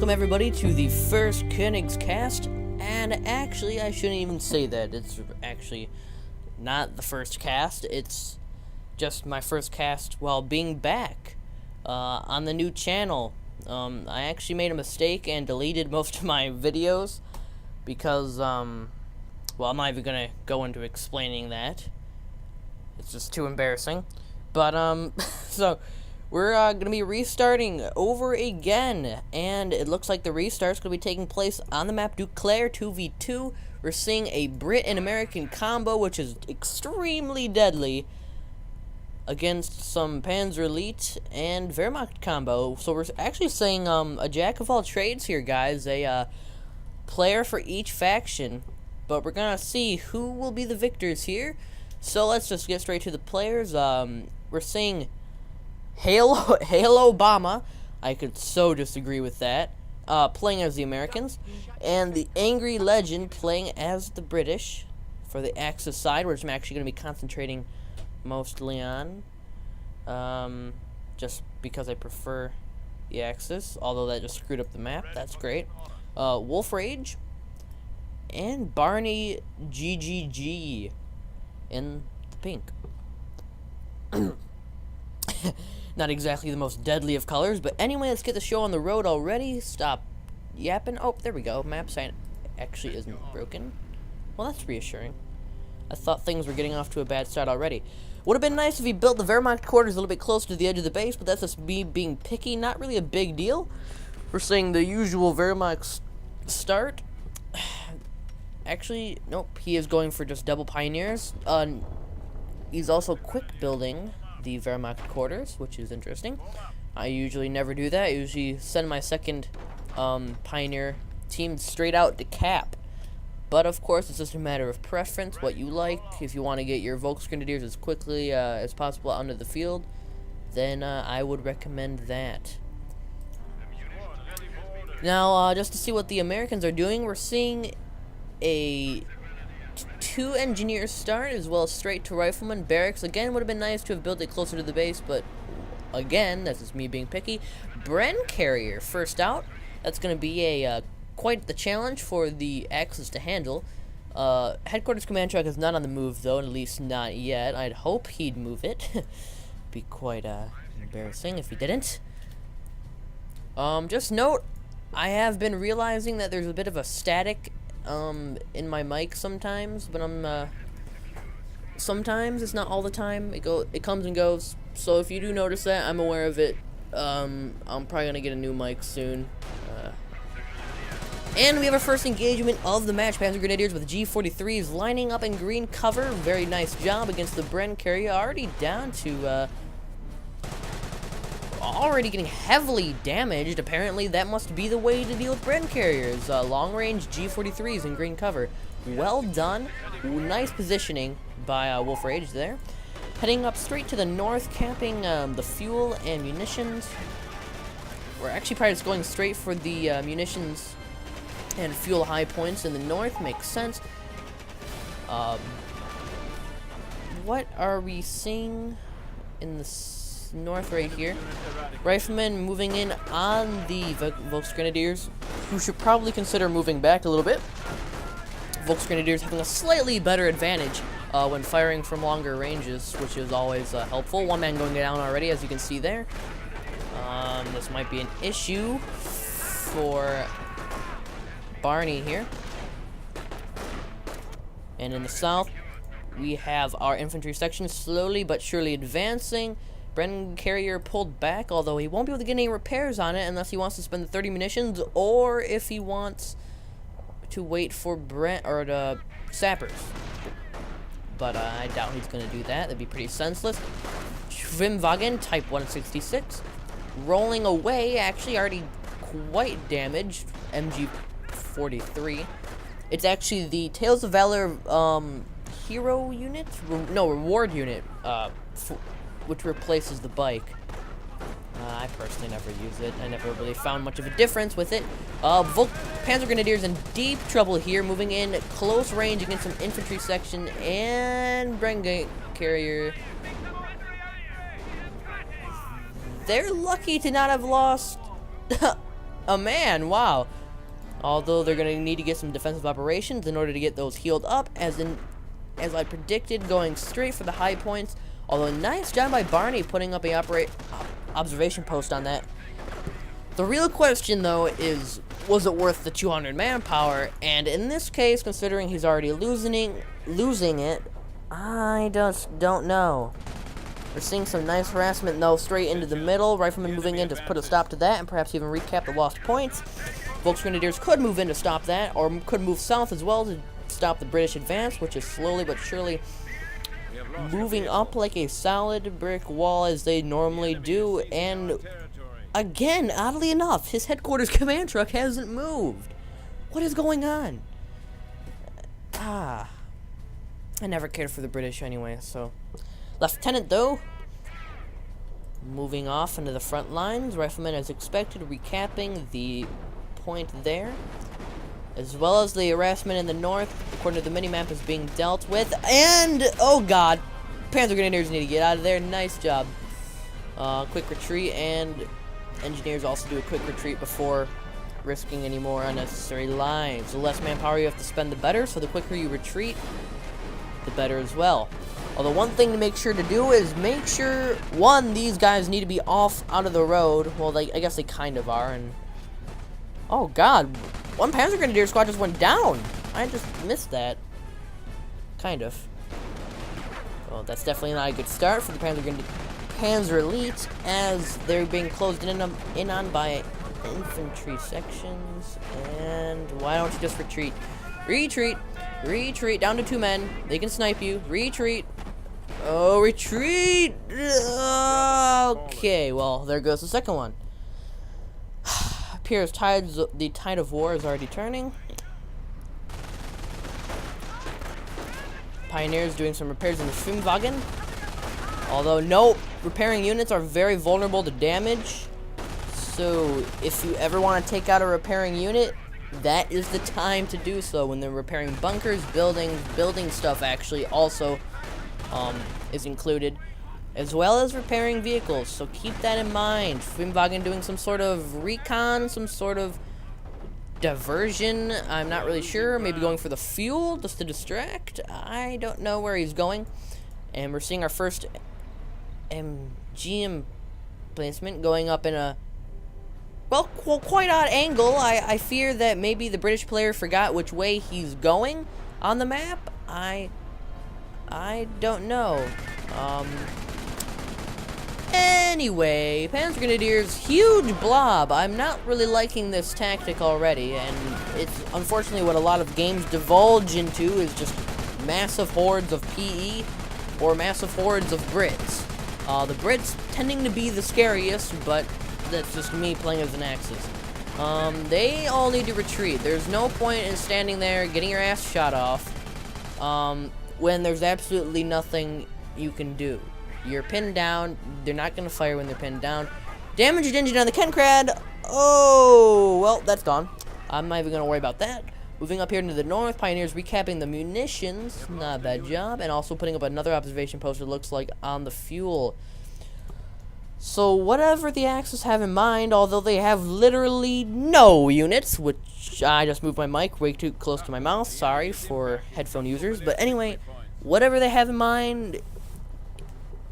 welcome everybody to the first König's cast, and actually I shouldn't even say that. It's actually not the first cast, it's just my first cast while being back on the new channel. I actually made a mistake and deleted most of my videos because, well, I'm not even gonna go into explaining that. It's just too embarrassing. But, so we're gonna be restarting over again, and it looks like the restart's gonna be taking place on the map Duclair 2v2. We're seeing a Brit and American combo, which is extremely deadly, against some Panzer Elite and Wehrmacht combo. So we're actually saying a jack of all trades here, guys. A player for each faction, but we're gonna see who will be the victors here. So let's just get straight to the players. We're seeing HAILOBAMA. I could so disagree with that. Playing as the Americans, and TheAngryLegend playing as the British for the Axis side, which I'm actually going to be concentrating mostly on, just because I prefer the Axis, although that just screwed up the map. That's great. Wulfrage and BarneyGGG in the pink. Not exactly the most deadly of colors, but anyway, let's get the show on the road already. Stop yapping. Oh, there we go. Map sign actually isn't broken. Well, that's reassuring. I thought things were getting off to a bad start already. Would have been nice if he built the Wehrmacht quarters a little bit closer to the edge of the base, but that's just me being picky. Not really a big deal. We're seeing the usual Wehrmacht start. Actually, nope. He is going for just double pioneers. He's also quick building the Wehrmacht quarters, which is interesting. I usually never do that. I usually send my second pioneer team straight out to cap. But of course, it's just a matter of preference, what you like. If you want to get your Volksgrenadiers as quickly as possible onto the field, then I would recommend that. Now, just to see what the Americans are doing, we're seeing a 2 engineers start, as well as straight to rifleman barracks. Again, would have been nice to have built it closer to the base, but again, that's just me being picky. Bren carrier first out. That's going to be a quite the challenge for the Axis to handle. Headquarters command truck is not on the move, though, at least not yet. I'd hope he'd move it. Be quite embarrassing if he didn't. Just note, I have been realizing that there's a bit of a static in my mic sometimes, but sometimes, it's not all the time. It comes and goes. So if you do notice that, I'm aware of it. I'm probably gonna get a new mic soon. And we have our first engagement of the match. Panzer Grenadiers with G43s lining up in green cover. Very nice job against the Bren carrier. Already down to already getting heavily damaged. Apparently that must be the way to deal with Bren carriers. Long-range G43s in green cover. Well done. Nice positioning by Wulfrage there. Heading up straight to the north, camping the fuel and munitions. We're actually probably just going straight for the munitions and fuel high points in the north. Makes sense. What are we seeing in the north right here? Riflemen moving in on the Volksgrenadiers, who should probably consider moving back a little bit. Volksgrenadiers having a slightly better advantage when firing from longer ranges, which is always helpful. One man going down already, as you can see there. This might be an issue for Barney here. And in the south, we have our infantry section slowly but surely advancing. Bren carrier pulled back, although he won't be able to get any repairs on it unless he wants to spend the 30 munitions, or if he wants to wait for the sappers. But I doubt he's going to do that. That'd be pretty senseless. Schwimmwagen Type 166 rolling away, actually already quite damaged. MG43. It's actually the Tales of Valor hero unit, reward unit, which replaces the bike. I personally never use it. I never really found much of a difference with it. Panzer Grenadiers in deep trouble here, moving in close range against some infantry section, and Bren carrier. They're lucky to not have lost a man. Wow. Although they're going to need to get some defensive operations in order to get those healed up, as I predicted, going straight for the high points. Although nice job by Barney putting up a observation post on that. The real question, though, is, was it worth the 200 manpower? And in this case, considering he's already losing it, I just don't know. We're seeing some nice harassment, though, straight into the middle. Riflemen moving in to put a stop to that and perhaps even recap the lost points. Volksgrenadiers could move in to stop that, or could move south as well to stop the British advance, which is slowly but surely moving up like a solid brick wall as they normally do. And again, oddly enough, his headquarters command truck hasn't moved. What is going on? I never cared for the British anyway, so. Lieutenant, though, moving off into the front lines. Riflemen, as expected, recapping the point there, as well as the harassment in the north, according to the minimap, is being dealt with. And, oh god, Panzer Grenadiers need to get out of there. Nice job. Quick retreat, and engineers also do a quick retreat before risking any more unnecessary lives. The less manpower you have to spend, the better, so the quicker you retreat, the better as well. Although one thing to make sure to do is make sure, one, these guys need to be off out of the road. Well, I guess they kind of are, and oh god, one Panzer Grenadier squad just went down. I just missed that. Kind of. Well, that's definitely not a good start for the Panzer Elite, as they're being closed in on by infantry sections. And why don't you just retreat? Retreat! Retreat! Down to 2 men. They can snipe you. Retreat! Oh, retreat! Okay, well, there goes the second one. Appears the tide of war is already turning. Pioneers doing some repairs in the Schwimmwagen. Although, no, repairing units are very vulnerable to damage. So, if you ever want to take out a repairing unit, that is the time to do so. When they're repairing bunkers, building stuff actually also is included, as well as repairing vehicles. So keep that in mind. Schwimmwagen doing some sort of recon, some sort of diversion. I'm not really sure. Maybe going for the fuel just to distract. I don't know where he's going. And we're seeing our first MG emplacement going up in a quite odd angle. I fear that maybe the British player forgot which way he's going on the map. I don't know. Anyway, Panzer Grenadiers, huge blob. I'm not really liking this tactic already, and it's unfortunately what a lot of games divulge into, is just massive hordes of PE or massive hordes of Brits. The Brits tending to be the scariest, but that's just me playing as an Axis. They all need to retreat. There's no point in standing there getting your ass shot off when there's absolutely nothing you can do. You're pinned down. They're not going to fire when they're pinned down. Damaged engine on the Kenkrad. Oh, well, that's gone. I'm not even going to worry about that. Moving up here into the north, Pioneers recapping the munitions. Not a bad job. And also putting up another observation post, it looks like, on the fuel. So whatever the Axis have in mind, although they have literally no units, which I just moved my mic way too close to my mouth, sorry for headphone users, but anyway, whatever they have in mind,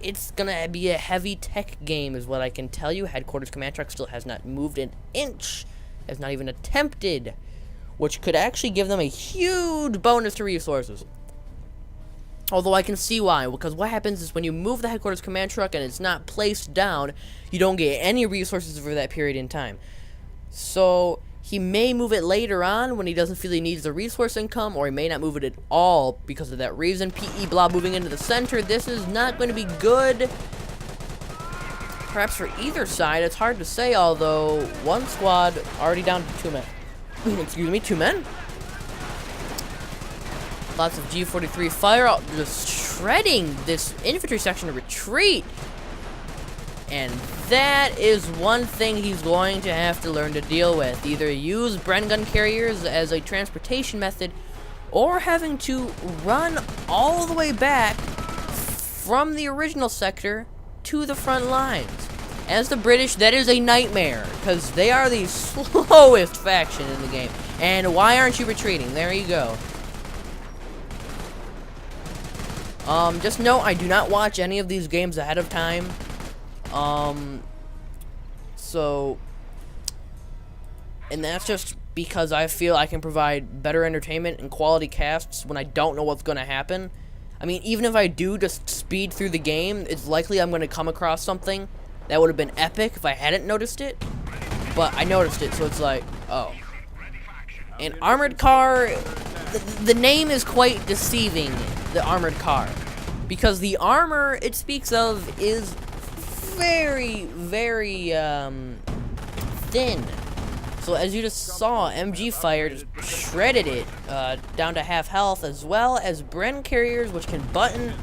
it's gonna be a heavy tech game is what I can tell you. Headquarters command truck still has not moved an inch, has not even attempted, which could actually give them a huge bonus to resources. Although I can see why, because what happens is when you move the headquarters command truck and it's not placed down, you don't get any resources for that period in time. So he may move it later on when he doesn't feel he needs the resource income, or he may not move it at all because of that reason. PE blob moving into the center. This is not going to be good. Perhaps for either side, it's hard to say, although one squad already down to 2 men. Excuse me, 2 men. Lots of G43 fire out, just shredding this infantry section to retreat. And that is one thing he's going to have to learn to deal with. Either use Bren gun carriers as a transportation method, or having to run all the way back from the original sector to the front lines. As the British, that is a nightmare, because they are the slowest faction in the game. And why aren't you retreating? There you go. Just note, I do not watch any of these games ahead of time. And that's just because I feel I can provide better entertainment and quality casts when I don't know what's going to happen. I mean, even if I do just speed through the game, it's likely I'm going to come across something that would have been epic if I hadn't noticed it. But I noticed it, so it's like, oh. An armored car, the name is quite deceiving, the armored car. Because the armor it speaks of is very, very, thin. So as you just saw, MG Fire just shredded it down to half health, as well as Bren carriers, which can button,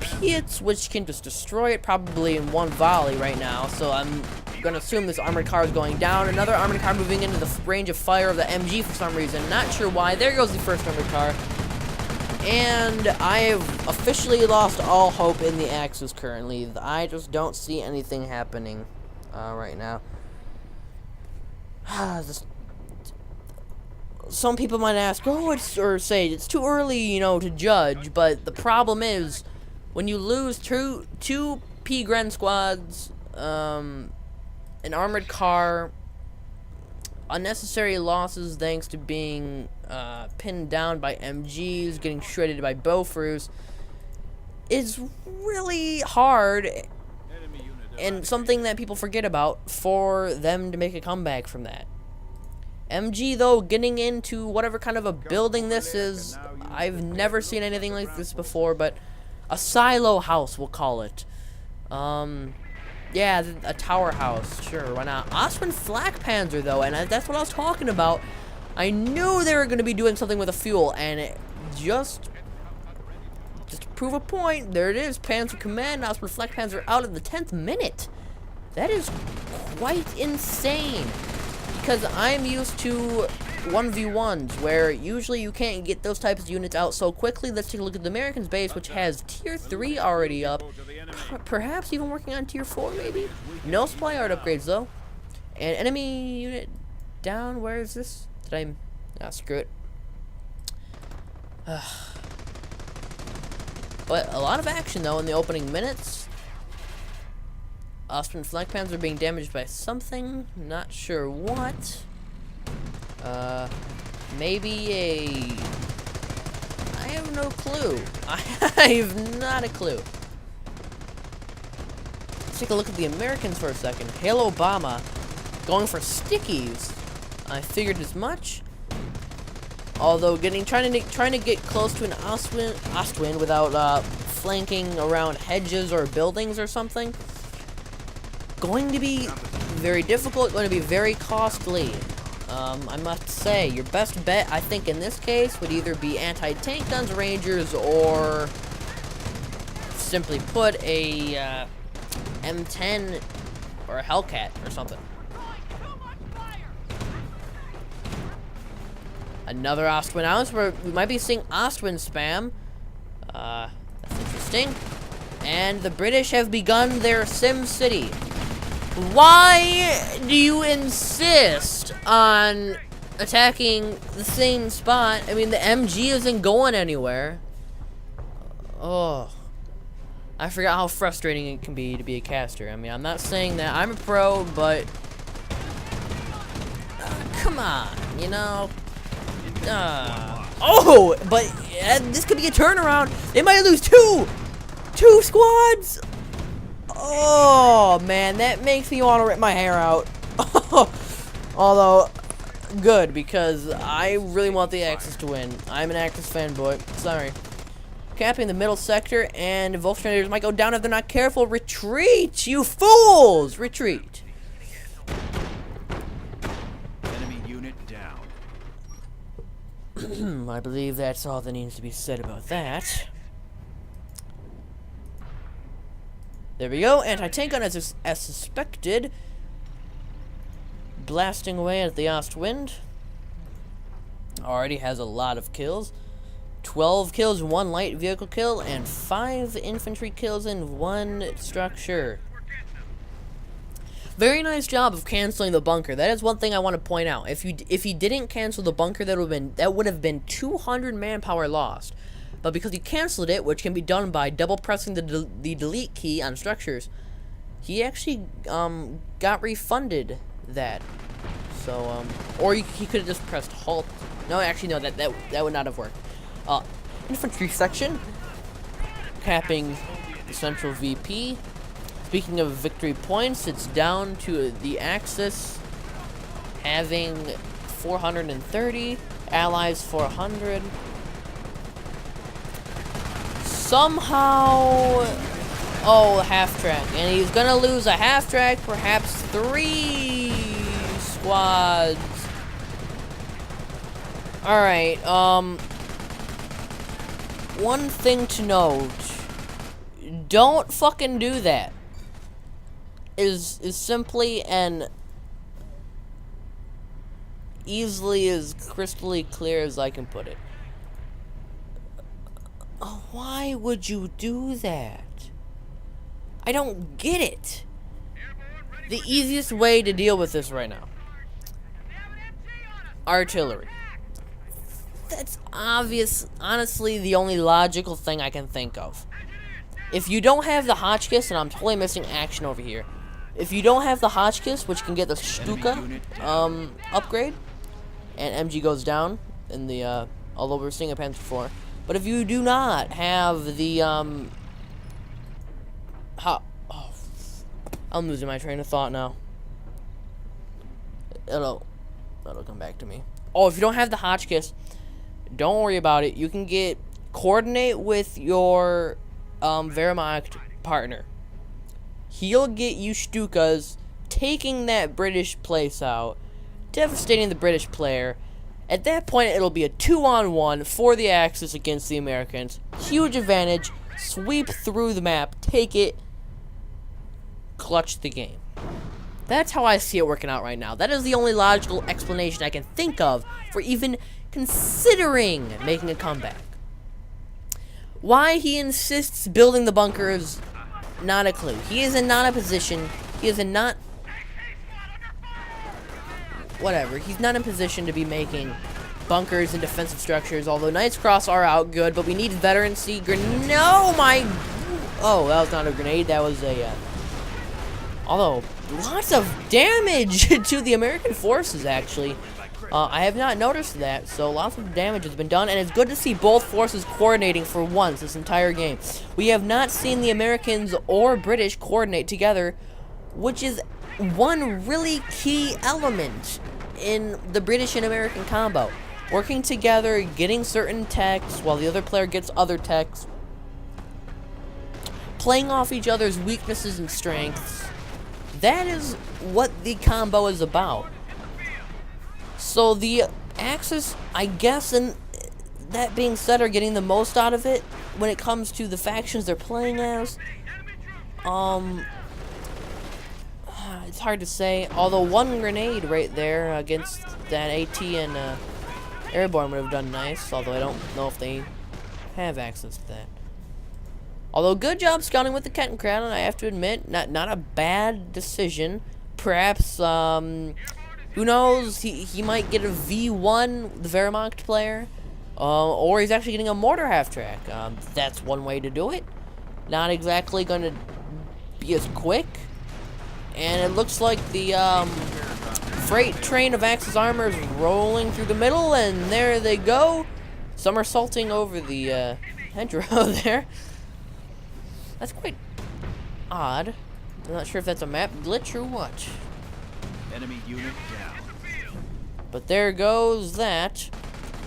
Piets, which can just destroy it probably in one volley right now. So I'm gonna assume this armored car is going down. Another armored car moving into the range of fire of the MG for some reason. Not sure why. There goes the first armored car. And I have officially lost all hope in the Axis currently. I just don't see anything happening right now. Some people might ask, or say it's too early, you know, to judge. But the problem is, when you lose two P-Gren squads, an armored car, unnecessary losses thanks to being pinned down by MGs, getting shredded by Bofors, is really hard. And something that people forget about for them to make a comeback from that. MG, though, getting into whatever kind of a building this is, I've never seen anything like this before, but a silo house, we'll call it. Yeah, a tower house, sure, why not? Ostwind Flak Panzer, though, and that's what I was talking about. I knew they were going to be doing something with the fuel, and it just to prove a point, there it is, Panzer Command, Ostwind Flak Panzer out at the 10th minute. That is quite insane, because I'm used to 1v1s, where usually you can't get those types of units out so quickly. Let's take a look at the Americans base, which has tier 3 already up, perhaps even working on tier 4, maybe? No supply yard upgrades, though. And enemy unit down, where is this? Did I, screw it. But a lot of action, though, in the opening minutes. Ostwind flank pans are being damaged by something. Not sure what. Maybe a... I have no clue. I have not a clue. Let's take a look at the Americans for a second. HAILOBAMA going for stickies. I figured as much. Although trying to get close to an Ostwind without flanking around hedges or buildings or something, going to be very difficult. Going to be very costly. I must say, your best bet, I think, in this case would either be anti-tank guns, Rangers, or simply put a M10 or a Hellcat or something. Another Ostwind house. We might be seeing Ostwind spam. That's interesting. And the British have begun their Sim City. Why do you insist on attacking the same spot? I mean, the MG isn't going anywhere. Oh. I forgot how frustrating it can be to be a caster. I mean, I'm not saying that I'm a pro, but... come on, you know... oh, but this could be a turnaround. They might lose two squads. Oh man, that makes me want to rip my hair out. Although, good, because I really want the Axis to win. I'm an Axis fanboy. Sorry. Capping the middle sector, and Wulfrage might go down if they're not careful. Retreat, you fools! Retreat. I believe that's all that needs to be said about that. There we go. Anti-tank gun as suspected. Blasting away at the Ostwind. Already has a lot of kills. 12 kills, 1 light vehicle kill, and 5 infantry kills in 1 structure. Very nice job of canceling the bunker. That is one thing I want to point out. If he didn't cancel the bunker, that would have been 200 manpower lost. But because he canceled it, which can be done by double pressing the delete key on structures, he actually got refunded that. So or he could have just pressed halt. No, actually no, that would not have worked. Infantry section, capping the central VP. Speaking of victory points, it's down to the Axis having 430, Allies 400. Somehow, oh, half track, and he's gonna lose a half track, perhaps 3 squads. All right, one thing to note: don't fucking do that. Is simply and easily as crystally clear as I can put it. Why would you do that? I don't get it. The easiest way to deal with this right now: artillery. That's obvious. Honestly, the only logical thing I can think of. If you don't have the Hotchkiss, and I'm totally missing action over here. If you don't have the Hotchkiss, which can get the Stuka upgrade, and MG goes down in the although we're seeing a Panzer 4. But if you do not have the I'm losing my train of thought now. It'll come back to me. Oh, if you don't have the Hotchkiss, don't worry about it. You can coordinate with your Wehrmacht partner. He'll get you Stukas, taking that British place out, devastating the British player. At that point, it'll be a 2-on-1 for the Axis against the Americans. Huge advantage. Sweep through the map, take it, clutch the game. That's how I see it working out right now. That is the only logical explanation I can think of for even considering making a comeback. Why he insists building the bunkers, not a clue. He is in not a position. He is in not... Whatever. He's not in position to be making bunkers and defensive structures. Although Knight's Cross are out good, but we need veterancy. No, my... Oh, that was not a grenade. That was a... Although, lots of damage to the American forces, actually. I have not noticed that, so lots of damage has been done, and it's good to see both forces coordinating for once this entire game. We have not seen the Americans or British coordinate together, which is one really key element in the British and American combo. Working together, getting certain techs, while the other player gets other techs. Playing off each other's weaknesses and strengths. That is what the combo is about. So the Axis, I guess, and that being said, are getting the most out of it when it comes to the factions they're playing as. It's hard to say. Although one grenade right there against that AT and Airborne would have done nice. Although I don't know if they have access to that. Although good job scouting with the Kettenkrad, and I have to admit, not a bad decision. Perhaps who knows? He might get a V1, the Wehrmacht player, or he's actually getting a mortar half track. That's one way to do it. Not exactly going to be as quick. And it looks like the freight train of Axis armor is rolling through the middle, and there they go, somersaulting over the hedgerow there. That's quite odd. I'm not sure if that's a map glitch or what. Enemy unit down. But there goes that.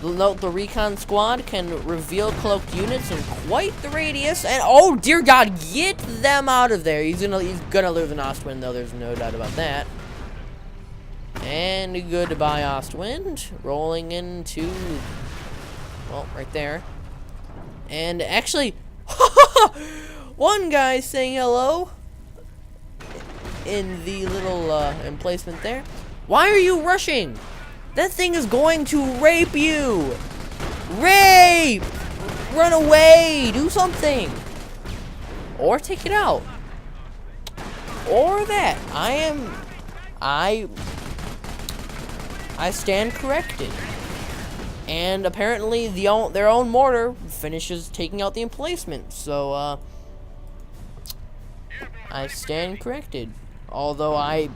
Note the recon squad can reveal cloaked units in quite the radius. And oh dear God, get them out of there. He's gonna lose an Ostwind though. There's no doubt about that. And goodbye Ostwind. Rolling into, well, right there. And actually, one guy saying hello in the little emplacement there. Why are you rushing? That thing is going to rape you. Rape! Run away! Do something! Or take it out. Or that. I am I stand corrected. And apparently their own mortar finishes taking out the emplacement. So I stand corrected. Although I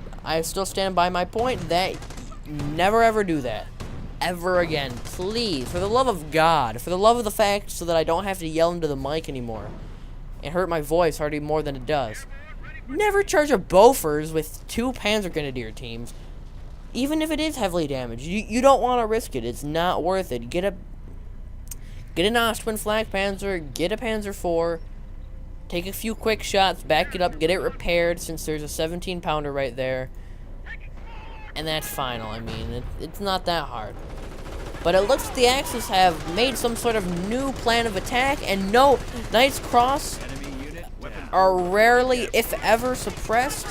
still stand by my point that never ever do that. Ever again. Please. For the love of God. For the love of the fact so that I don't have to yell into the mic anymore. And hurt my voice hardly more than it does. Never charge a Bofors with 2 Panzer Grenadier teams. Even if it is heavily damaged. You don't want to risk it. It's not worth it. Get an Ostwind Flak Panzer. Get a Panzer IV. Take a few quick shots. Back it up. Get it repaired since there's a 17-pounder right there. And that's final. I mean, it's not that hard. But it looks like the Axis have made some sort of new plan of attack. And no, Knight's Cross are rarely, if ever, suppressed.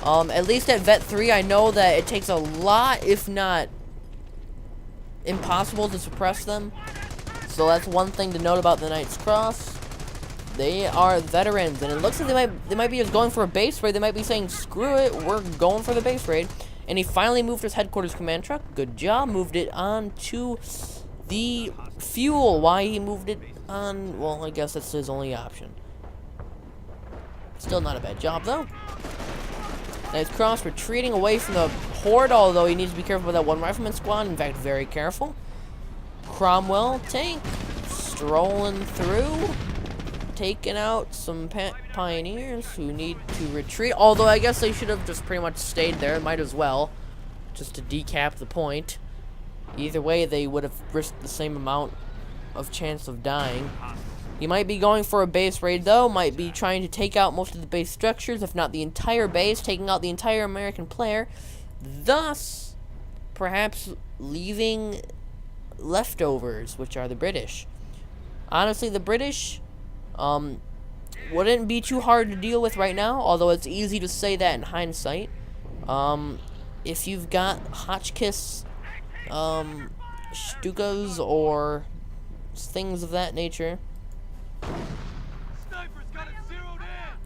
At least at Vet 3, I know that it takes a lot, if not impossible, to suppress them. So that's one thing to note about the Knight's Cross. They are veterans, and it looks like they might be just going for a base raid. They might be saying, screw it, we're going for the base raid. And he finally moved his headquarters command truck. Good job. Moved it on to the fuel. Why he moved it on? Well, I guess that's his only option. Still not a bad job, though. Knight's Cross retreating away from the horde, although he needs to be careful with that one rifleman squad. In fact, very careful. Cromwell tank strolling through, taking out some pioneers who need to retreat. Although I guess they should have just pretty much stayed there. Might as well, just to decap the point. Either way, they would have risked the same amount of chance of dying. He might be going for a base raid, though. Might be trying to take out most of the base structures, if not the entire base, taking out the entire American player. Thus, perhaps leaving leftovers, which are the British. Honestly, the British wouldn't be too hard to deal with right now, although it's easy to say that in hindsight. If you've got Hotchkiss Stukas or things of that nature.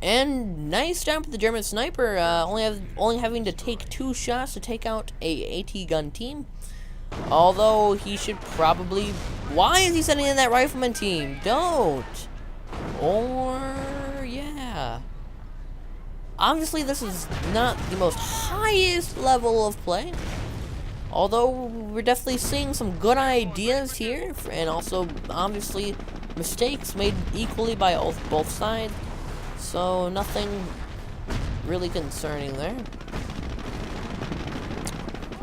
And nice job with the German sniper, only having to take 2 shots to take out a AT gun team. Although he should probably... Why is he sending in that rifleman team? Don't. Or yeah. Obviously, this is not the most highest level of play. Although we're definitely seeing some good ideas here, and also obviously mistakes made equally by both sides. So nothing really concerning there.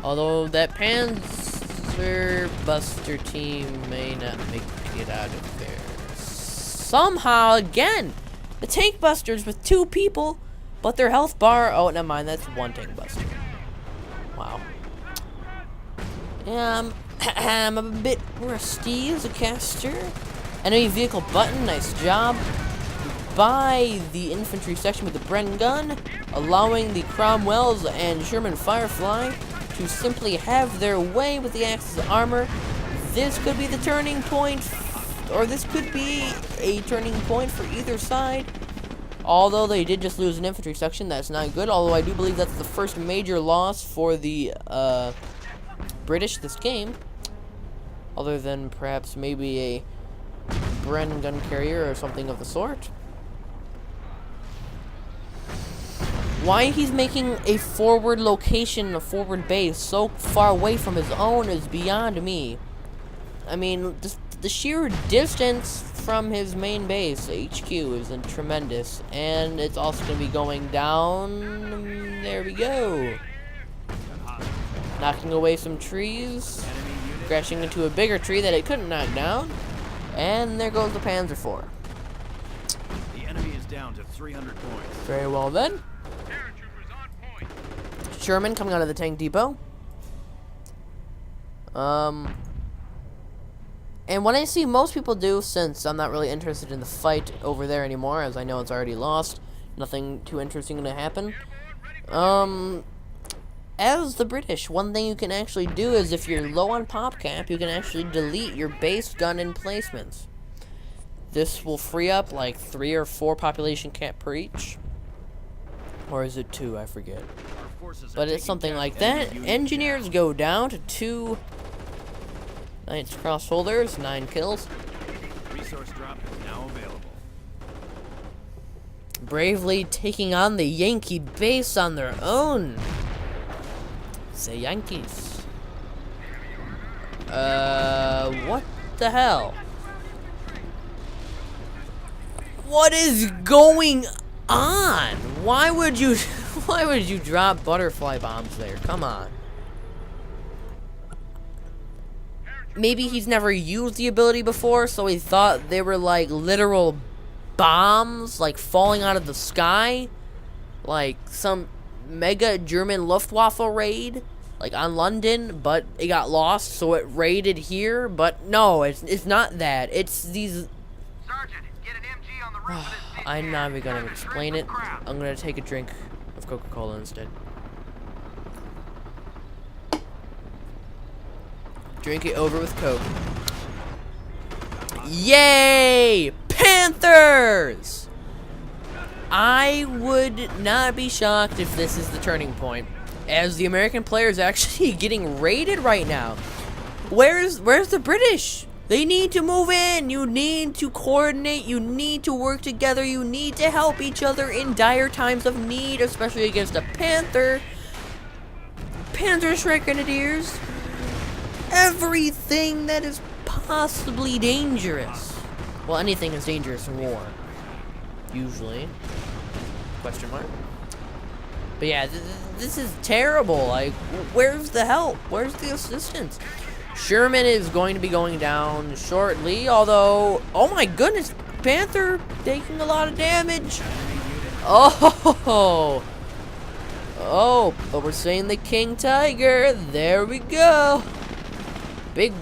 Although that Panzer Buster team may not make it out of there. Somehow, again, the Tank Busters with 2 people, but their health bar... Oh, never mind, that's 1 Tank Buster. Wow. Yeah, I'm a bit rusty as a caster. Enemy vehicle button, nice job. By the infantry section with the Bren gun, allowing the Cromwells and Sherman Firefly to simply have their way with the Axis armor. This could be the turning point, or this could be a turning point for either side. Although they did just lose an infantry section, that's not good. Although I do believe that's the first major loss for the British this game. Other than perhaps maybe a Bren gun carrier or something of the sort. Why he's making a forward location, a forward base, so far away from his own is beyond me. I mean, just the sheer distance from his main base, HQ, is tremendous. And it's also going to be going down. There we go. Knocking away some trees. Crashing into a bigger tree that it couldn't knock down. And there goes the Panzer IV. The enemy is down to 300 points. Very well then. Sherman coming out of the tank depot. And what I see most people do, since I'm not really interested in the fight over there anymore, as I know it's already lost, nothing too interesting going to happen. As the British, one thing you can actually do is if you're low on pop cap, you can actually delete your base gun emplacements. This will free up like 3 or 4 population cap per each. Or is it 2? I forget. forces are but it's taking something Kast like enemy that. units Engineers down. go down to 2 Knights Crossholders, 9 kills. Resource drop is now available. Bravely taking on the Yankee base on their own. Say Yankees. What the hell? What is going on? Why would you drop butterfly bombs there? Come on. Maybe he's never used the ability before, so he thought they were like literal bombs, like falling out of the sky, like some mega German luftwaffe raid, like on London, but it got lost, so it raided here. But no, it's not that. It's these. Sergeant, get an MG on the roof of this I'm not even gonna Drink explain with it. crowd. I'm gonna take a drink of Coca-Cola instead. Drink it over with Coke. Yay! Panthers! I would not be shocked if this is the turning point, as the American player is actually getting raided right now. Where's the British? They need to move in. You need to coordinate. You need to work together. You need to help each other in dire times of need, especially against a Panther. Panzer Strike Grenadiers. Everything that is possibly dangerous. Well, anything is dangerous in war. Usually. Question mark. But yeah, this is terrible. Like, where's the help? Where's the assistance? Sherman is going to be going down shortly, although, oh my goodness, Panther taking a lot of damage. Oh, but we're saying the King Tiger. There we go. Big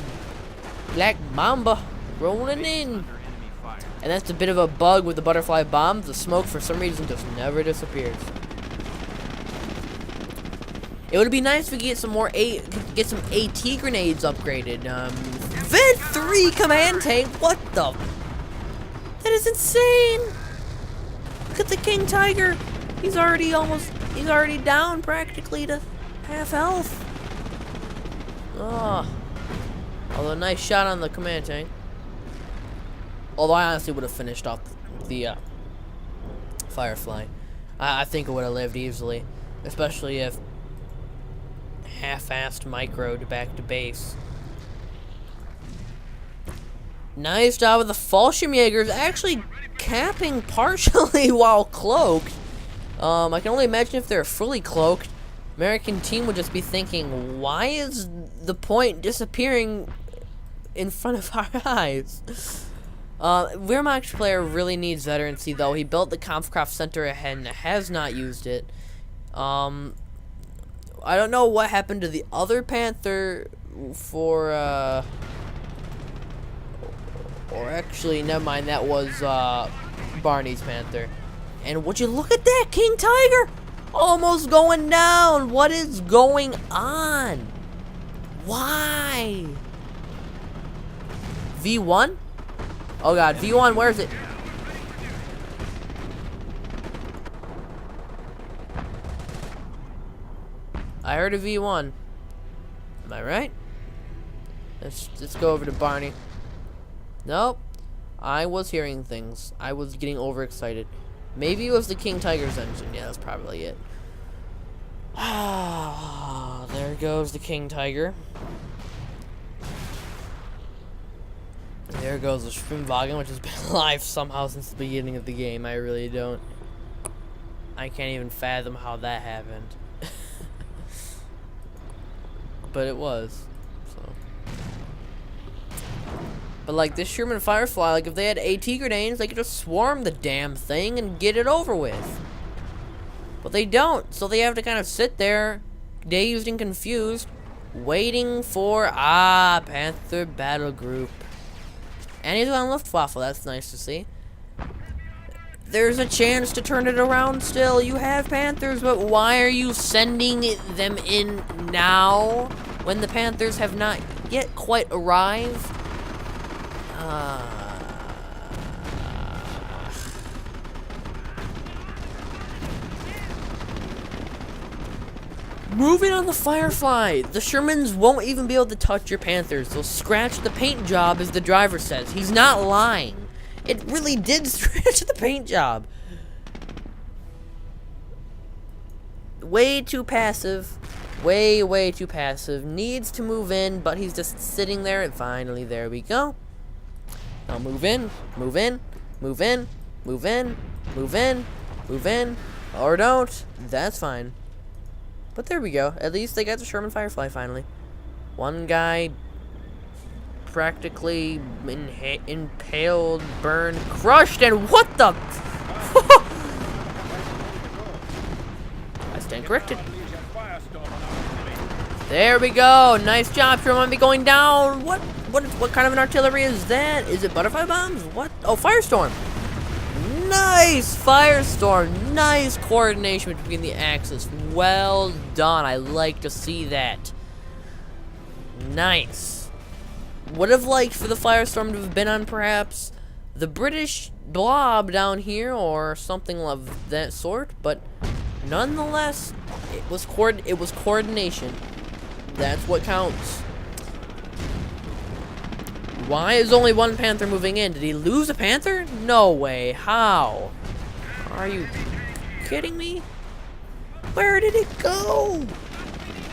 black mamba rolling in. Under enemy fire. And that's a bit of a bug with the butterfly bombs. The smoke, for some reason, just never disappears. It would be nice if we could get some more get some AT grenades upgraded. Vet 3 command tank. What the? That is insane. Look at the King Tiger. He's already down practically to half health. Oh. Although nice shot on the command tank. Although I honestly would have finished off the Firefly. I think it would have lived easily, especially if half-assed microed back to base. Nice job with the Fallschirmjägers actually capping partially while cloaked. I can only imagine if they're fully cloaked, American team would just be thinking, why is the point disappearing in front of our eyes? Wehrmacht player really needs veterancy though. He built the Kampfkraft Center and has not used it. I don't know what happened to the other Panther for, or actually, never mind, that was, Barney's Panther. And would you look at that, King Tiger? Almost going down. What is going on? Why? V1? Oh god, V1, where is it? I heard a V1. Am I right? Let's go over to Barney. Nope. I was hearing things. I was getting overexcited. Maybe it was the King Tiger's engine. Yeah, that's probably it. Ah, there goes the King Tiger. There goes the Schwimmwagen, which has been alive somehow since the beginning of the game. I really don't. I can't even fathom how that happened. But it was. So. But like this Sherman Firefly, like if they had AT grenades, they could just swarm the damn thing and get it over with. But they don't, so they have to kind of sit there, dazed and confused, waiting for Panther Battle Group. And he's on Luftwaffe, that's nice to see. There's a chance to turn it around still. You have Panthers, but why are you sending them in now when the Panthers have not yet quite arrived? Move in on the Firefly. The Shermans won't even be able to touch your Panthers. They'll scratch the paint job, as the driver says. He's not lying. It really did scratch the paint job. Way too passive. Way too passive. Needs to move in, but he's just sitting there. And finally, there we go. Now move in, move in, move in, move in, move in, move in. Or don't. That's fine. But there we go. At least they got the Sherman Firefly finally. One guy practically impaled, burned, crushed, and what the? I stand corrected. There we go. Nice job, Sherman. Be going down. What kind of an artillery is that? Is it butterfly bombs? What? Oh, firestorm. Nice firestorm. Nice coordination between the axes. Well done. I like to see that. Nice. Would have liked for the firestorm to have been on perhaps the British blob down here or something of that sort, but nonetheless, it was coordination. That's what counts. Why is only one Panther moving in? Did he lose a Panther? No way. How? Are you kidding me? Where did it go?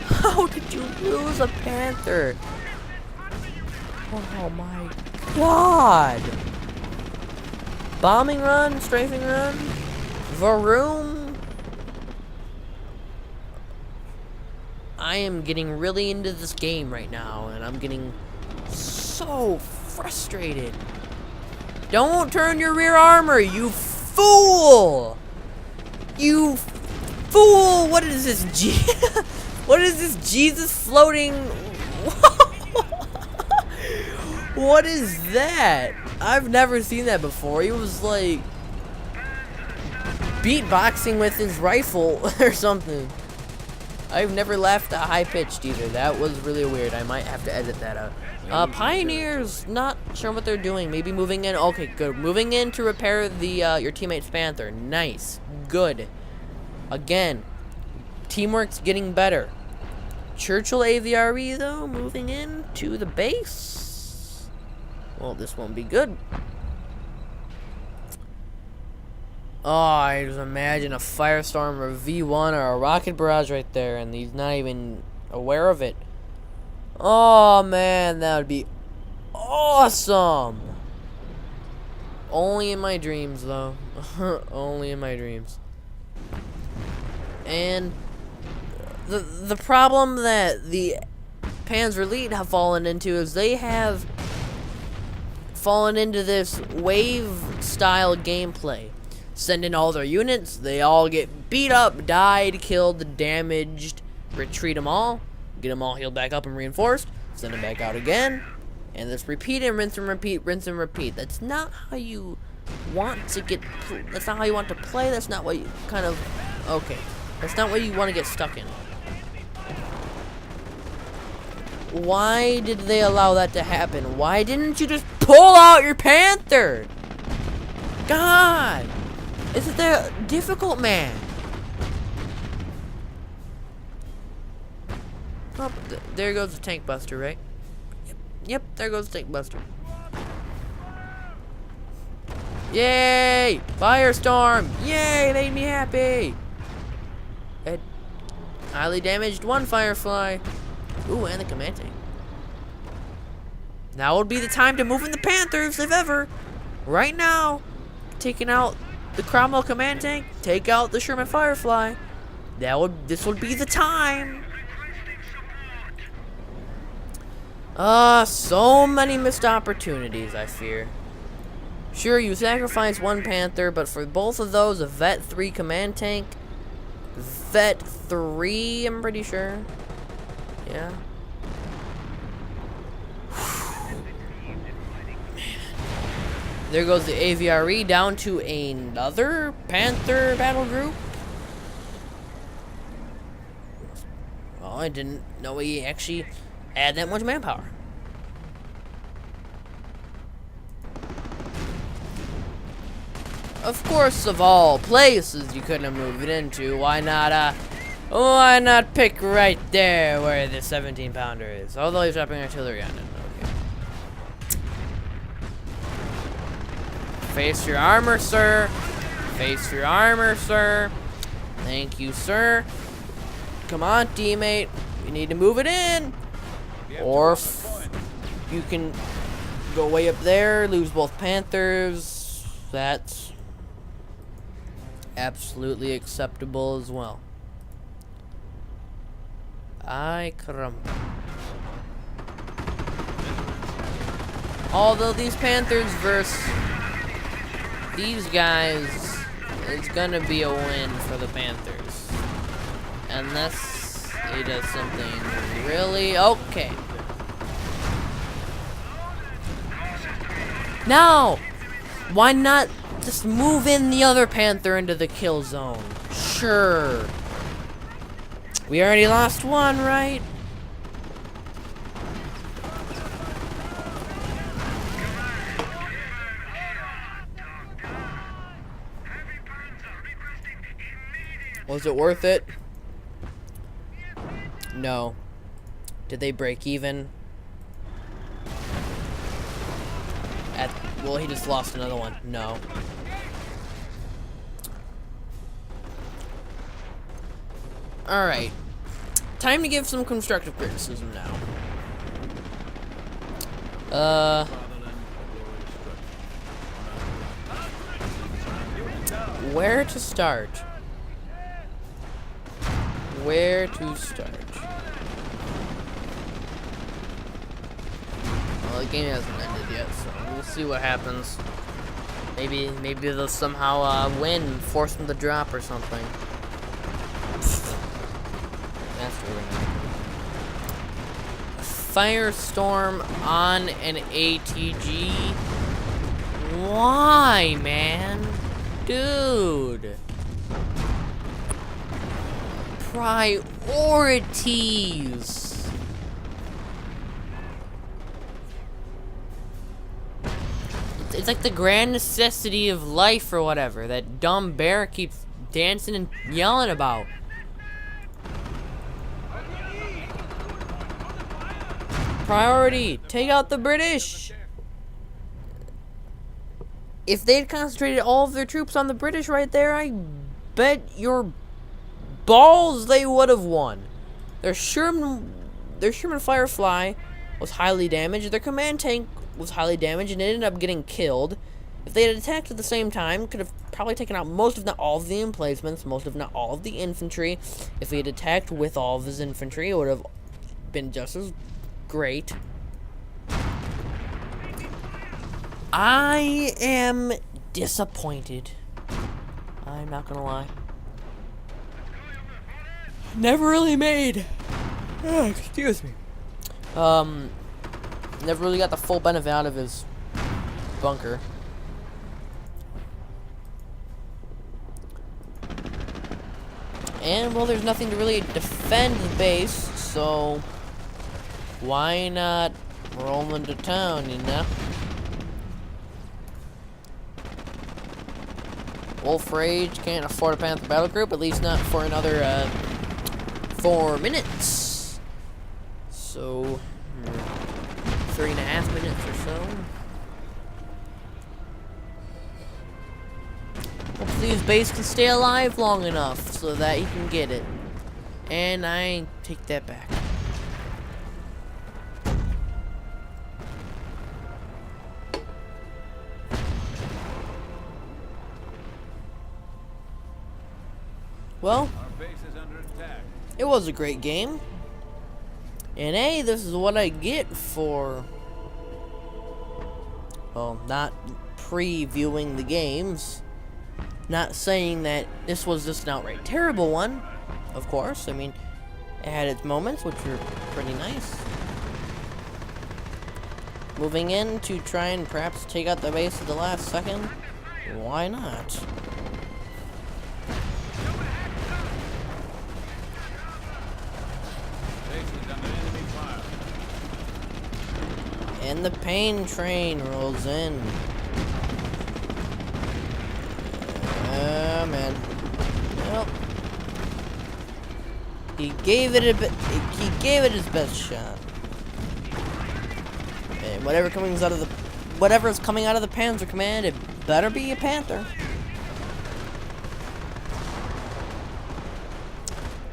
How did you lose a Panther? Oh my god. Bombing run? Strafing run? Varoom? I am getting really into this game right now, and I'm getting so frustrated. Don't turn your rear armor, you fool! You fool! What is this? What is this Jesus floating? What is that? I've never seen that before. He was like beatboxing with his rifle or something. I've never laughed that high pitched either. That was really weird. I might have to edit that out. Pioneers, not sure what they're doing. Maybe moving in. Okay, good. Moving in to repair the your teammate's Panther. Nice. Good. Again, teamwork's getting better. Churchill AVRE, though, moving in to the base. Well, this won't be good. Oh, I just imagine a firestorm or a V1 or a rocket barrage right there, and he's not even aware of it. Oh, man, that would be awesome. Only in my dreams, though. Only in my dreams. And the problem that the Panzer Elite have fallen into is they have fallen into this wave-style gameplay. Send in all their units, they all get beat up, died, killed, damaged, retreat them all, get them all healed back up and reinforced, send them back out again, and let's repeat and rinse and repeat, rinse and repeat. That's not how you want to get, that's not how you want to play, that's not what you kind of, okay, that's not what you want to get stuck in. Why did they allow that to happen? Why didn't you just pull out your Panther? God! Is it that difficult, man? Oh, there goes the tank buster, right? Yep, there goes the tank buster. Yay! Firestorm! Yay! Made me happy! It highly damaged one Firefly. Ooh, and the command tank. Now would be the time to move in the Panthers, if ever. Right now. Taking out the Cromwell command tank, take out the Sherman Firefly. This would be the time. So many missed opportunities, I fear. Sure, you sacrifice one Panther, but for both of those, a Vet 3 command tank, Vet 3, I'm pretty sure. Yeah. There goes the AVRE down to another Panther battle group. Oh, I didn't know he actually had that much manpower. Of course, of all places you couldn't have moved it into, why not Why not pick right there where the 17-pounder is? Although he's dropping artillery on it. Okay. Face your armor, sir. Face your armor, sir. Thank you, sir. Come on, teammate. You need to move it in. Or you can go way up there, lose both Panthers. That's absolutely acceptable as well. Ay caramba. Although these Panthers versus these guys is gonna be a win for the Panthers. Unless he does something really okay. Now, why not just move in the other Panther into the kill zone? Sure. We already lost one, right? Was it worth it? No. Did they break even? Well, he just lost another one. No. Alright. Time to give some constructive criticism now. Where to start? Where to start? Well, the game hasn't ended yet, so we'll see what happens. Maybe they'll somehow win, force them to drop or something. That's what we're gonna do. Firestorm on an ATG. Why, man? Dude. Priorities. It's like the grand necessity of life or whatever that dumb bear keeps dancing and yelling about. Priority, take out the British. If they'd concentrated all of their troops on the British right there, I bet your balls they would have won. Their Sherman Firefly was highly damaged. Their command tank was highly damaged and ended up getting killed. If they had attacked at the same time, could have probably taken out most, if not all, of the emplacements, most, if not all, of the infantry. If he had attacked with all of his infantry, it would have been just as great. I am disappointed. I'm not gonna lie. Never really made. Excuse me. Never really got the full benefit out of his bunker. And, well, there's nothing to really defend the base, so why not roll into town, you know? Wulfrage can't afford a Panther battle group, at least not for another 4 minutes. So 3.5 minutes or so. Hopefully his base can stay alive long enough so that he can get it. And I take that back. Well, it was a great game. And hey, this is what I get for, well, not previewing the games. Not saying that this was just an outright terrible one, of course. I mean, it had its moments, which were pretty nice. Moving in to try and perhaps take out the base at the last second. Why not? And the pain train rolls in. Oh, man. Well. He gave it his best shot. And whatever is coming out of the Panzer Command, it better be a Panther.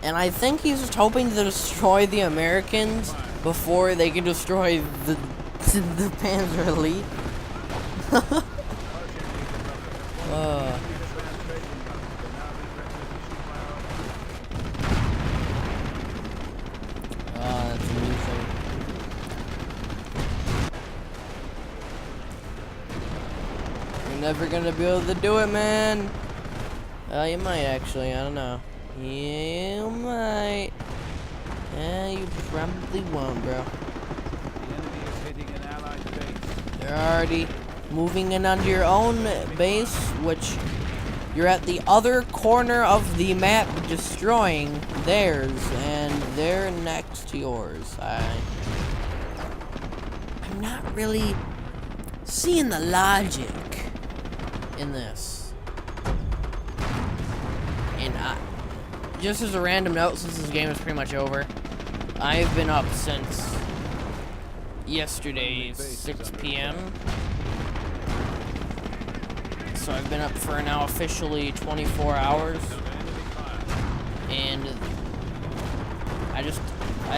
And I think he's just hoping to destroy the Americans before they can destroy the Panzer Elite. That's amusing. You're never gonna be able to do it, man. You might actually, I don't know. You might. Yeah, you probably won't, bro. The enemy is hitting an allied base. They're already moving in onto your own base, which you're at the other corner of the map destroying theirs, and they're next to yours. I'm not really seeing the logic in this. And just as a random note, since this game is pretty much over, I've been up since yesterday, 6 p.m. So I've been up for now officially 24 hours. And I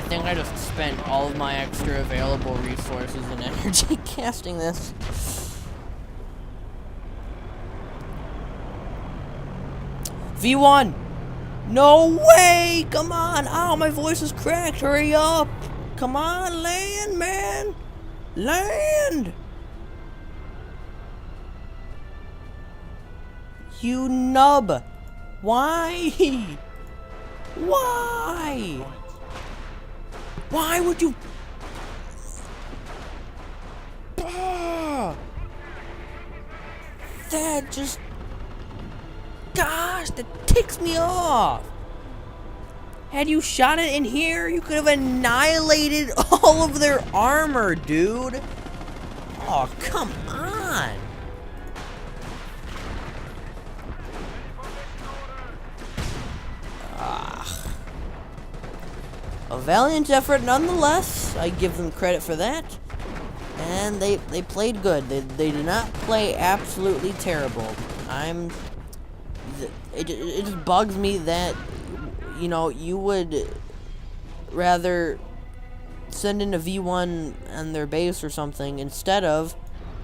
think I just spent all of my extra available resources and energy casting this. V1! No way! Come on! Ow, my voice is cracked. Hurry up! Come on, land, man! Land! You nub! Why? Why? Why would you? That just... Gosh, that ticks me off. Had you shot it in here, you could have annihilated all of their armor, dude. Oh, come on. A valiant effort nonetheless. I give them credit for that. And they played good. They did not play absolutely terrible. It just bugs me that, you know, you would rather send in a V1 on their base or something instead of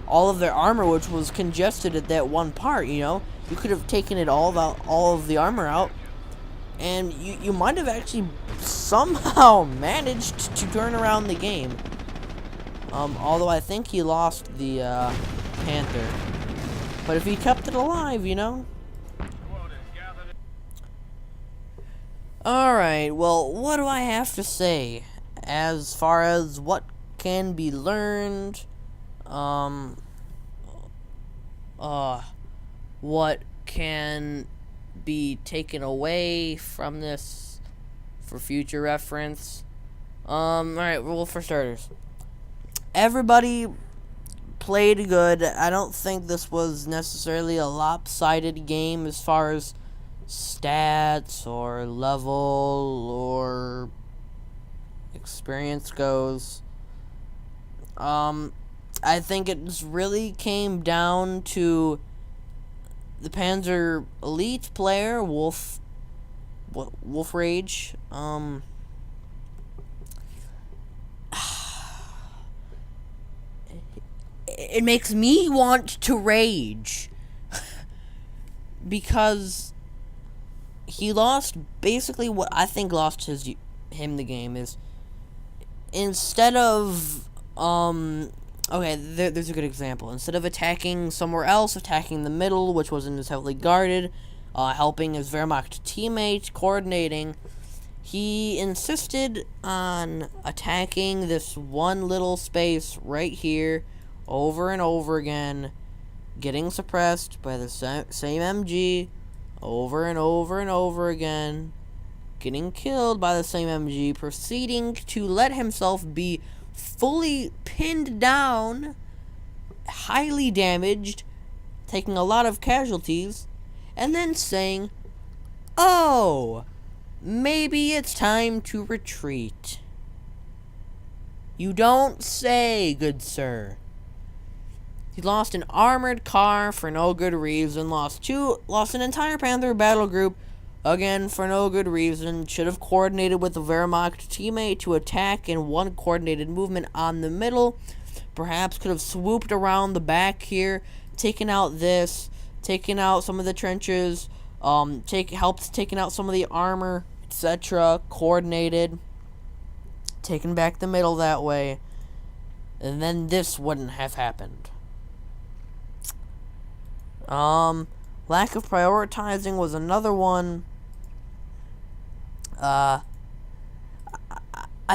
all of their armor, which was congested at that one part, you know? You could have taken it all of the armor out, and you might have actually somehow managed to turn around the game. Although I think he lost the Panther. But if he kept it alive, you know? Alright, well, what do I have to say as far as what can be learned, what can be taken away from this for future reference? Alright, well, for starters, everybody played good. I don't think this was necessarily a lopsided game as far as stats or level or experience goes. I think it just really came down to the Panzer Elite player, Wulfrage. It makes me want to rage because he lost basically what I think lost him the game is, instead of okay, there's a good example. Instead of attacking somewhere else, attacking the middle, which wasn't as heavily guarded, helping his Wehrmacht teammate, coordinating, he insisted on attacking this one little space right here over and over again, getting suppressed by the same MG over and over and over again, getting killed by the same MG, proceeding to let himself be fully pinned down, highly damaged, taking a lot of casualties, and then saying, "Oh, maybe it's time to retreat. You don't say, good sir. He lost an armored car for no good reason, lost an entire Panther battle group, again for no good reason, should have coordinated with the Wehrmacht teammate to attack in one coordinated movement on the middle, perhaps could have swooped around the back here, taken out some of the trenches, helped taking out some of the armor, etc., coordinated, taken back the middle that way, and then this wouldn't have happened. Lack of prioritizing was another one. I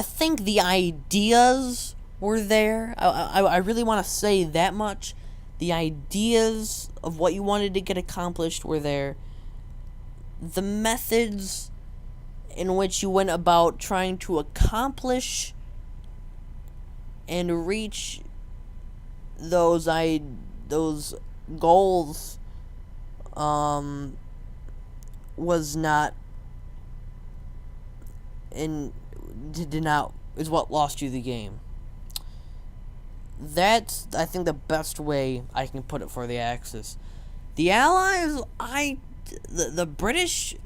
think the ideas were there. I really want to say that much. The ideas of what you wanted to get accomplished were there. The methods in which you went about trying to accomplish and reach those goals was not is what lost you the game. That's, I think, the best way I can put it for the Axis. The Allies, the British,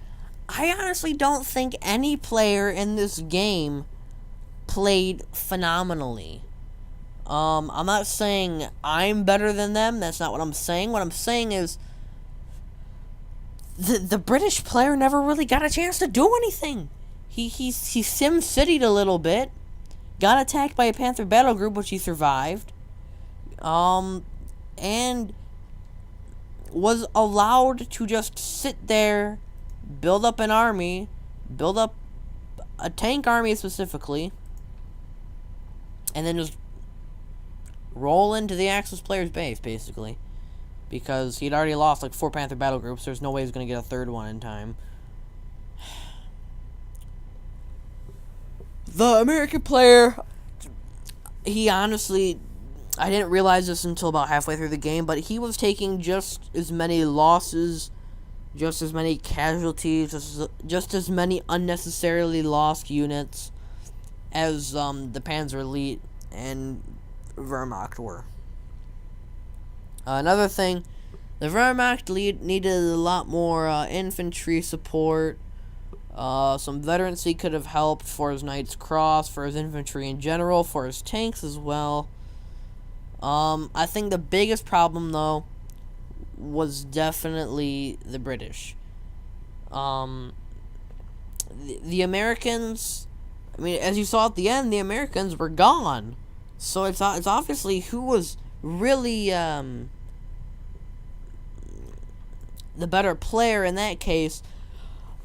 I honestly don't think any player in this game played phenomenally. I'm not saying I'm better than them. That's not what I'm saying. What I'm saying is the British player never really got a chance to do anything. He Sim City'd a little bit, got attacked by a Panther battle group, which he survived, and was allowed to just sit there, build up an army, build up a tank army specifically, and then just roll into the Axis player's base, basically. Because he'd already lost like 4 Panther battle groups, there's no way he's going to get a third one in time. The American player, he honestly, I didn't realize this until about halfway through the game, but he was taking just as many losses, just as many casualties, just as many unnecessarily lost units as the Panzer Elite and Wehrmacht were. Another thing, the Wehrmacht needed a lot more infantry support. Some veterancy could have helped for his Knight's Cross, for his infantry in general, for his tanks as well. I think the biggest problem, though, was definitely the British. The Americans, I mean, as you saw at the end, the Americans were gone. So it's obviously who was really the better player in that case.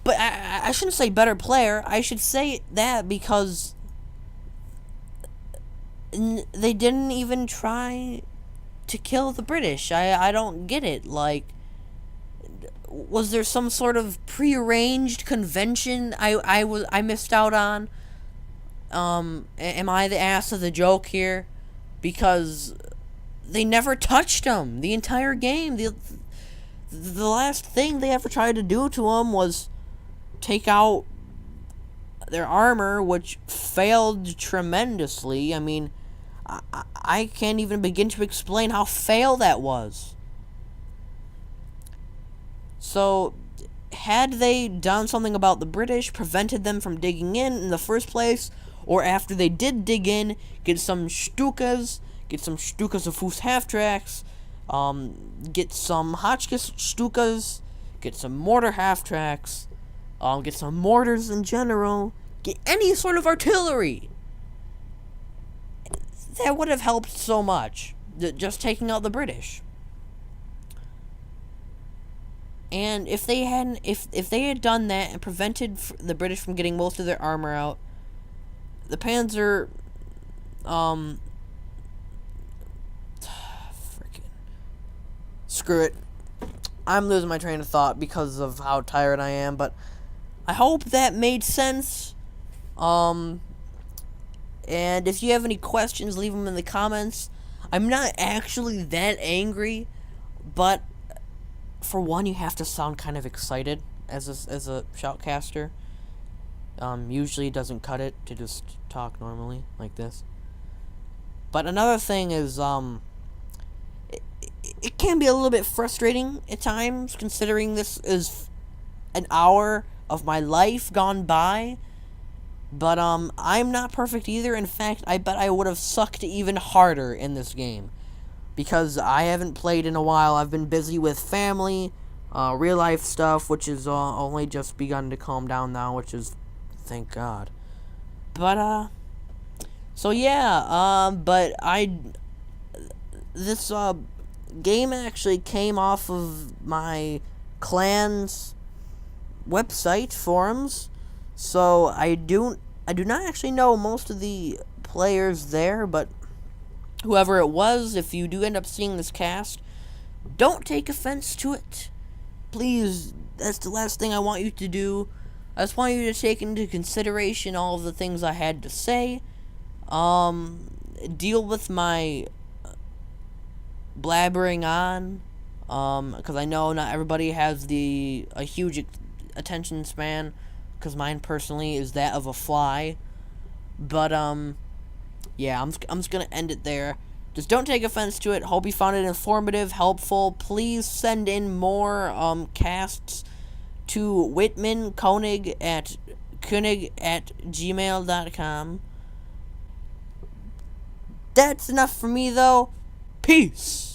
But I shouldn't say better player. I should say that because they didn't even try to kill the British. I don't get it. Like, was there some sort of prearranged convention I missed out on? Am I the ass of the joke here? Because they never touched them the entire game. The last thing they ever tried to do to them was take out their armor, which failed tremendously. I mean, I can't even begin to explain how fail that was. So, had they done something about the British, prevented them from digging in the first place, or after they did dig in, get some Stukas of Fuß half-tracks, get some Hotchkiss Stukas, get some mortar half-tracks, get some mortars in general, get any sort of artillery. That would have helped so much, just taking out the British. And if they had done that and prevented the British from getting most of their armor out, the Panzer, screw it. I'm losing my train of thought because of how tired I am, but I hope that made sense. And if you have any questions, leave them in the comments. I'm not actually that angry, but for one, you have to sound kind of excited as a shoutcaster. Usually it doesn't cut it to just talk normally, like this. But another thing is, it can be a little bit frustrating at times, considering this is an hour of my life gone by. But, I'm not perfect either. In fact, I bet I would have sucked even harder in this game. Because I haven't played in a while. I've been busy with family, real life stuff, which is only just begun to calm down now, which is, thank God. But, so yeah, but this, game actually came off of my clan's website forums, so I do not actually know most of the players there, but whoever it was, if you do end up seeing this cast, don't take offense to it. Please, that's the last thing I want you to do. I just want you to take into consideration all of the things I had to say. Deal with my blabbering on, because I know not everybody has a huge attention span, because mine personally is that of a fly. But yeah, I'm just gonna end it there. Just don't take offense to it. Hope you found it informative, helpful. Please send in more casts to König at gmail.com. That's enough for me, though. Peace.